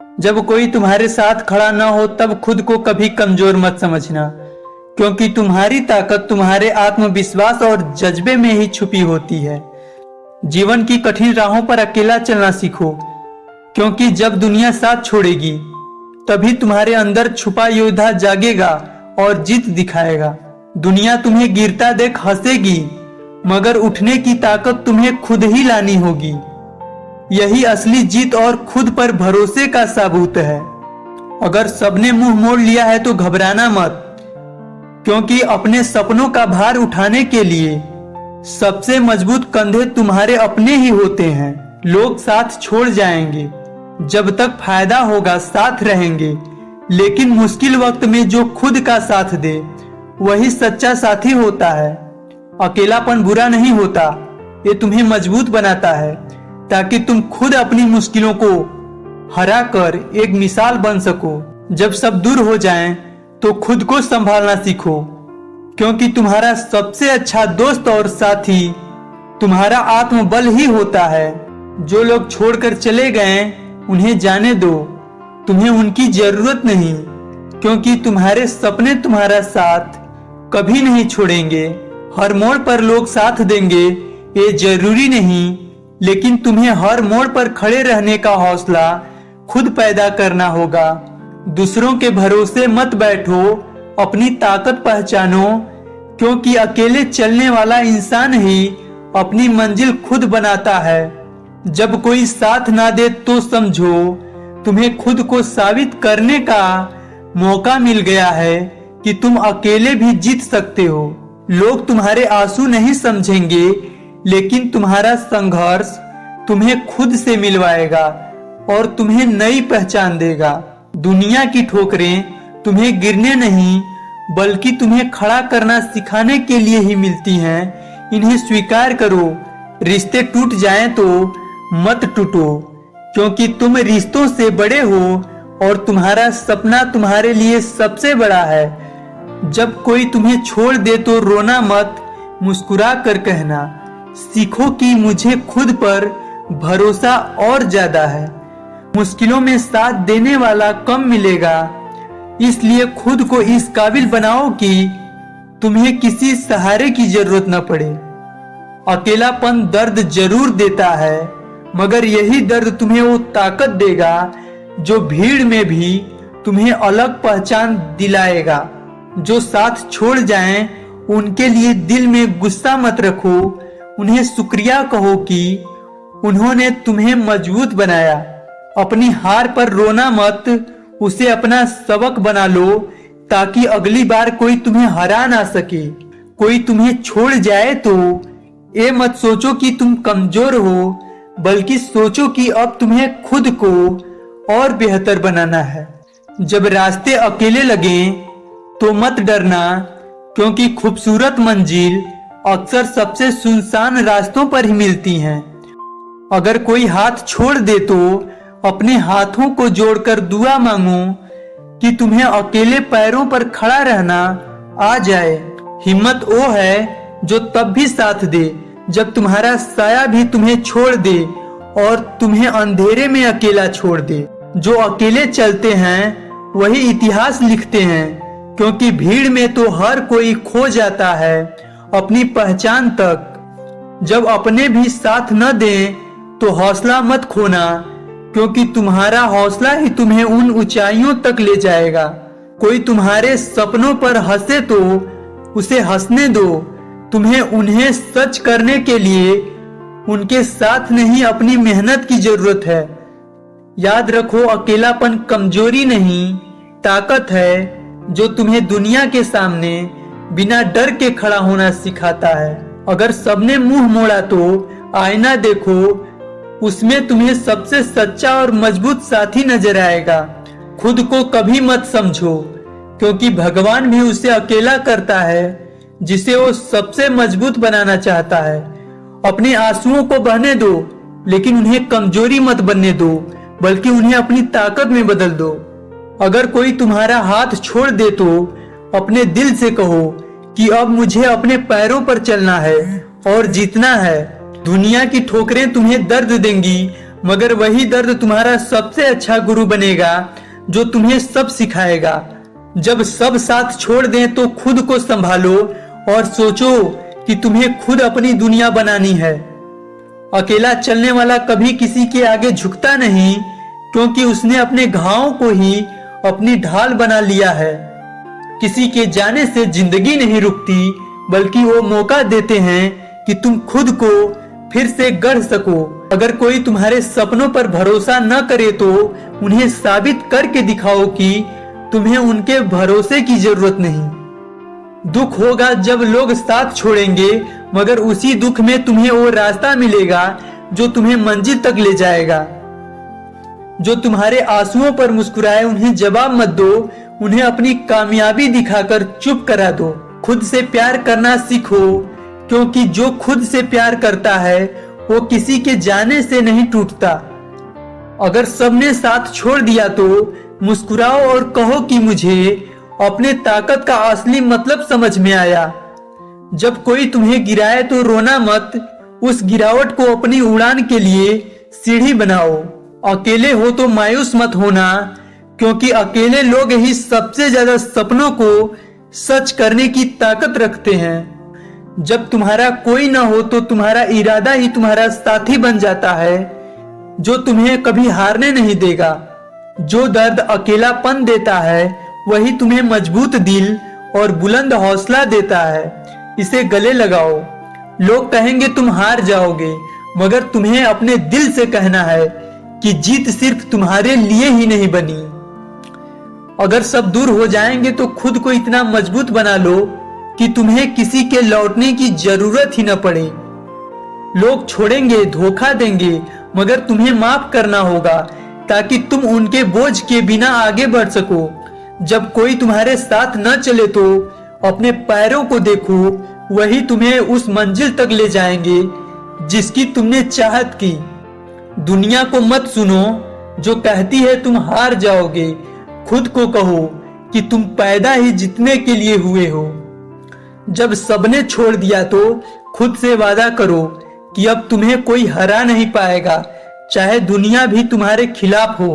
जब कोई तुम्हारे साथ खड़ा ना हो तब खुद को कभी कमजोर मत समझना, क्योंकि तुम्हारी ताकत तुम्हारे आत्मविश्वास और जज्बे में ही छुपी होती है। जीवन की कठिन राहों पर अकेला चलना सीखो, क्योंकि जब दुनिया साथ छोड़ेगी तभी तुम्हारे अंदर छुपा योद्धा जागेगा और जीत दिखाएगा। दुनिया तुम्हें गिरता देख हंसेगी, मगर उठने की ताकत तुम्हें खुद ही लानी होगी। यही असली जीत और खुद पर भरोसे का सबूत है। अगर सबने मुंह मोड़ लिया है तो घबराना मत, क्योंकि अपने सपनों का भार उठाने के लिए सबसे मजबूत कंधे तुम्हारे अपने ही होते हैं। लोग साथ छोड़ जाएंगे, जब तक फायदा होगा साथ रहेंगे, लेकिन मुश्किल वक्त में जो खुद का साथ दे वही सच्चा साथी होता है। अकेलापन बुरा नहीं होता, ये तुम्हें मजबूत बनाता है, ताकि तुम खुद अपनी मुश्किलों को हरा कर एक मिसाल बन सको। जब सब दूर हो जाएं, तो खुद को संभालना सीखो, क्योंकि तुम्हारा सबसे अच्छा दोस्त और साथी तुम्हारा आत्मबल ही होता है। जो लोग छोड़कर चले गए उन्हें जाने दो, तुम्हें उनकी जरूरत नहीं, क्योंकि तुम्हारे सपने तुम्हारा साथ कभी नहीं छोड़ेंगे। हर मोड़ पर लोग साथ देंगे ये जरूरी नहीं, लेकिन तुम्हें हर मोड़ पर खड़े रहने का हौसला खुद पैदा करना होगा। दूसरों के भरोसे मत बैठो, अपनी ताकत पहचानो, क्योंकि अकेले चलने वाला इंसान ही अपनी मंजिल खुद बनाता है। जब कोई साथ ना दे तो समझो तुम्हें खुद को साबित करने का मौका मिल गया है कि तुम अकेले भी जीत सकते हो। लोग तुम्हारे आंसू नहीं समझेंगे, लेकिन तुम्हारा संघर्ष तुम्हें खुद से मिलवाएगा और तुम्हें नई पहचान देगा। दुनिया की ठोकरें तुम्हें गिरने नहीं, बल्कि तुम्हें खड़ा करना सिखाने के लिए ही मिलती हैं। इन्हें स्वीकार करो। रिश्ते टूट जाएं तो मत टूटो, क्योंकि तुम रिश्तों से बड़े हो और तुम्हारा सपना तुम्हारे लिए सबसे बड़ा है। जब कोई तुम्हें छोड़ दे तो रोना मत, मुस्कुरा कर कहना सीखो कि मुझे खुद पर भरोसा और ज्यादा है। मुश्किलों में साथ देने वाला कम मिलेगा, इसलिए खुद को इस काबिल बनाओ कि तुम्हें किसी सहारे की जरूरत न पड़े। अकेलापन दर्द जरूर देता है, मगर यही दर्द तुम्हें वो ताकत देगा जो भीड़ में भी तुम्हें अलग पहचान दिलाएगा। जो साथ छोड़ जाएं, उनके लिए दिल में गुस्सा मत रखो, उन्हें शुक्रिया कहो कि उन्होंने तुम्हें मजबूत बनाया। अपनी हार पर रोना मत, उसे अपना सबक बना लो, ताकि अगली बार कोई तुम्हें हरा ना सके। कोई तुम्हें छोड़ जाए तो ये मत सोचो कि तुम कमजोर हो, बल्कि सोचो कि अब तुम्हें खुद को और बेहतर बनाना है। जब रास्ते अकेले लगे तो मत डरना, क्योंकि खूबसूरत मंजिल अक्सर सबसे सुनसान रास्तों पर ही मिलती हैं। अगर कोई हाथ छोड़ दे तो अपने हाथों को जोड़कर दुआ मांगो कि तुम्हें अकेले पैरों पर खड़ा रहना आ जाए। हिम्मत वो है जो तब भी साथ दे जब तुम्हारा साया भी तुम्हें छोड़ दे और तुम्हें अंधेरे में अकेला छोड़ दे। जो अकेले चलते हैं वही इतिहास लिखते हैं, क्योंकि भीड़ में तो हर कोई खो जाता है अपनी पहचान तक। जब अपने भी साथ न दें तो हौसला मत खोना, क्योंकि तुम्हारा हौसला ही तुम्हें उन ऊंचाइयों तक ले जाएगा। कोई तुम्हारे सपनों पर हंसे तो उसे हंसने दो, तुम्हें उन्हें सच करने के लिए उनके साथ नहीं अपनी मेहनत की जरूरत है। याद रखो, अकेलापन कमजोरी नहीं, ताकत है जो तुम्हें दुनिया के सामने बिना डर के खड़ा होना सिखाता है। अगर सबने मुंह मोड़ा तो आईना देखो, उसमें तुम्हें सबसे सच्चा और मजबूत साथी नजर आएगा। खुद को कभी मत समझो, क्योंकि भगवान भी उसे अकेला करता है जिसे वो सबसे मजबूत बनाना चाहता है। अपने आंसुओं को बहने दो, लेकिन उन्हें कमजोरी मत बनने दो, बल्कि उन्हें अपनी ताकत में बदल दो। अगर कोई तुम्हारा हाथ छोड़ दे तो अपने दिल से कहो कि अब मुझे अपने पैरों पर चलना है और जीतना है। दुनिया की ठोकरें तुम्हें दर्द देंगी, मगर वही दर्द तुम्हारा सबसे अच्छा गुरु बनेगा जो तुम्हें सब सिखाएगा। जब सब साथ छोड़ दें तो खुद को संभालो और सोचो कि तुम्हें खुद अपनी दुनिया बनानी है। अकेला चलने वाला कभी किसी के आगे झुकता नहीं, क्योंकि उसने अपने घावों को ही अपनी ढाल बना लिया है। किसी के जाने से जिंदगी नहीं रुकती, बल्कि वो मौका देते हैं कि तुम खुद को फिर से गढ़ सको। अगर कोई तुम्हारे सपनों पर भरोसा न करे तो उन्हें साबित करके दिखाओ कि तुम्हें उनके भरोसे की जरूरत नहीं। दुख होगा जब लोग साथ छोड़ेंगे, मगर उसी दुख में तुम्हें वो रास्ता मिलेगा जो तुम्हें मंजिल तक ले जाएगा। जो तुम्हारे आंसुओं पर मुस्कुराए उन्हें जवाब मत दो, उन्हें अपनी कामयाबी दिखाकर चुप करा दो। खुद से प्यार करना सीखो, क्योंकि जो खुद से प्यार करता है वो किसी के जाने से नहीं टूटता। अगर सबने साथ छोड़ दिया तो मुस्कुराओ और कहो कि मुझे अपने ताकत का असली मतलब समझ में आया। जब कोई तुम्हें गिराए तो रोना मत, उस गिरावट को अपनी उड़ान के लिए सीढ़ी बनाओ। अकेले हो तो मायूस मत होना, क्योंकि अकेले लोग ही सबसे ज्यादा सपनों को सच करने की ताकत रखते हैं। जब तुम्हारा कोई ना हो तो तुम्हारा इरादा ही तुम्हारा साथी बन जाता है, जो तुम्हें कभी हारने नहीं देगा। जो दर्द अकेलापन देता है वही तुम्हें मजबूत दिल और बुलंद हौसला देता है। इसे गले लगाओ। लोग कहेंगे तुम हार जाओगे, मगर तुम्हें अपने दिल से कहना है कि जीत सिर्फ तुम्हारे लिए ही नहीं बनी। अगर सब दूर हो जाएंगे तो खुद को इतना मजबूत बना लो कि तुम्हें किसी के लौटने की जरूरत ही न पड़े। लोग छोड़ेंगे, धोखा देंगे, मगर तुम्हें माफ करना होगा ताकि तुम उनके बोझ के बिना आगे बढ़ सको। जब कोई तुम्हारे साथ न चले तो अपने पैरों को देखो, वही तुम्हें उस मंजिल तक ले जाएंगे जिसकी तुमने चाहत की। दुनिया को मत सुनो जो कहती है तुम हार जाओगे। खुद को कहो कि तुम पैदा ही जीतने के लिए हुए हो। जब सबने छोड़ दिया तो खुद से वादा करो कि अब तुम्हें कोई हरा नहीं पाएगा, चाहे दुनिया भी तुम्हारे खिलाफ हो।